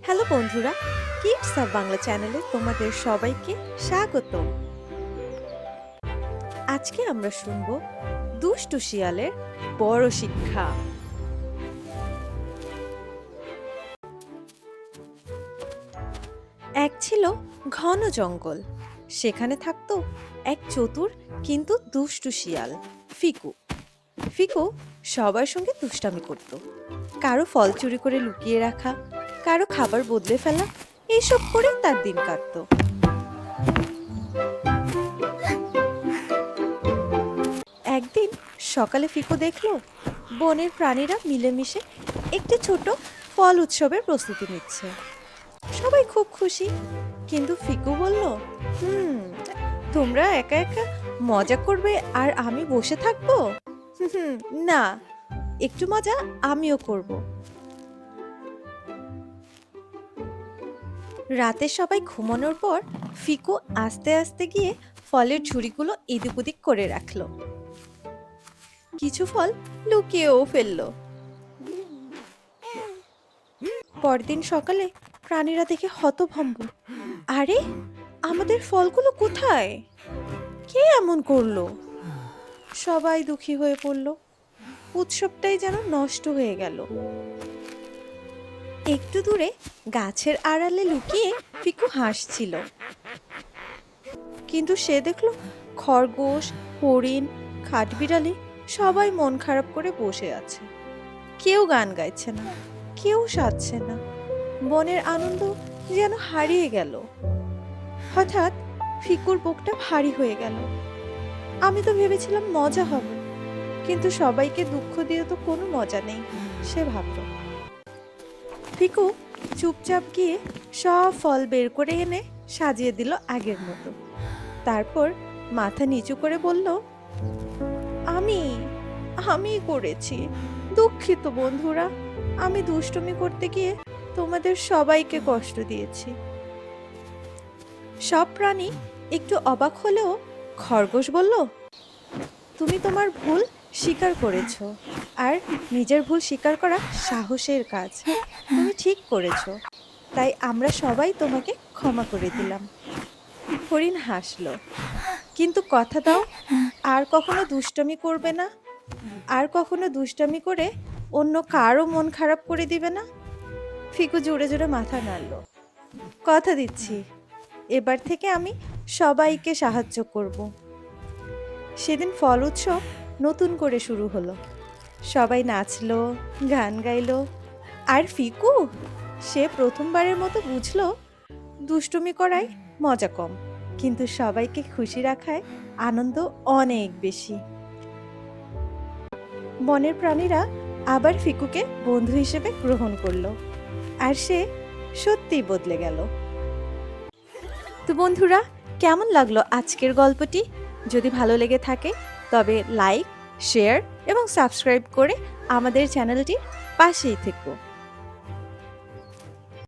Hello বন্ধুরা, kids of Bangla চ্যানেলে তোমাদের সবাইকে স্বাগত। আজকে আমরা শুনব দুষ্টু শিয়ালের বড় শিক্ষা। এক ছিল ঘন জঙ্গল। সেখানে থাকতো এক চতুর কিন্তু দুষ্টু শিয়াল, ফিকু। ফিকু সবার সঙ্গে দুষ্টামি করত। কারো ফল চুরি করে লুকিয়ে রাখা, কারো খাবার বদলে ফেলা, এইসব করে তার দিন কাটতো। একদিন সকালে ফিকু দেখলো বনের প্রাণীরা মিলেমিশে একটি ছোট ফল উৎসবের প্রস্তুতি নিচ্ছে। সবাই খুব খুশি, কিন্তু ফিকু বলল, হুম তোমরা একা একা মজা করবে আর আমি বসে থাকবো? হুম, না, একটু মজা আমিও করব। রাতে সবাই ঘুমানোর পর ফিকু আস্তে আস্তে গিয়ে ফলের ঝুড়িগুলো এদিক ওদিক করে রাখলো। কিছু ফল লুকিয়েও ফেললো। পরদিন সকালে প্রাণীরা দেখে হতভম্ব। আরে, আমাদের ফলগুলো কোথায়? কে এমন করলো? সবাই দুঃখী হয়ে পড়ল। উৎসবটাই যেন নষ্ট হয়ে গেল। একটু দূরে গাছের আড়ালে লুকিয়ে ফিকু হাসছিল, কিন্তু সে দেখলো খরগোশ, হরিণ, কাঠবিড়ালি সবাই মন খারাপ করে বসে আছে। কেউ গান গাইছে না, কেউ সাজছে না। বনের আনন্দ যেন হারিয়ে গেল। হঠাৎ ফিকুর বুকটা ভারী হয়ে গেল। আমি তো ভেবেছিলাম মজা হবে, কিন্তু সবাইকে দুঃখ দিয়ে তো কোনো মজা নেই, সে ভাবল। ফিকু চুপচাপ গিয়ে সব ফল বের করে এনে সাজিয়ে দিল আগের মতো। তারপর মাথা নিচু করে বলল, আমি আমি করেছি, দুঃখিত বন্ধুরা, আমি দুষ্টুমি করতে গিয়ে তোমাদের সবাইকে কষ্ট দিয়েছি। সব প্রাণী একটু অবাক হলেও খরগোশ বলল, তুমি তোমার ভুল স্বীকার করেছো, আর নিজের ভুল স্বীকার করা সাহসের কাজ। তুমি ঠিক করেছো, তাই আমরা সবাই তোমাকে ক্ষমা করে দিলাম। হরিণ হাসলো, কিন্তু কথা দাও, আর কখনো দুষ্টামি করবে না, আর কখনো দুষ্টামি করে অন্য কারো মন খারাপ করে দিবে না। ফিকু জোরে জোরে মাথা নাড়ল, কথা দিচ্ছি, এবার থেকে আমি সবাইকে সাহায্য করব। সেদিন ফল উৎসব নতুন করে শুরু হলো। সবাই নাচলো, গান গাইলো, আর ফিকু, সে প্রথমবারের মতো বুঝলো দুষ্টুমি করায় মজা কম, কিন্তু সবাইকে খুশি রাখায় আনন্দ অনেক বেশি। বনের প্রাণীরা আবার ফিকুকে বন্ধু হিসেবে গ্রহণ করলো, আর সে সত্যিই বদলে গেল। তো বন্ধুরা, কেমন লাগলো আজকের গল্পটি? যদি ভালো লেগে থাকে তবে লাইক, শেয়ার এবং সাবস্ক্রাইব করে আমাদের চ্যানেলটির পাশেই থেকো।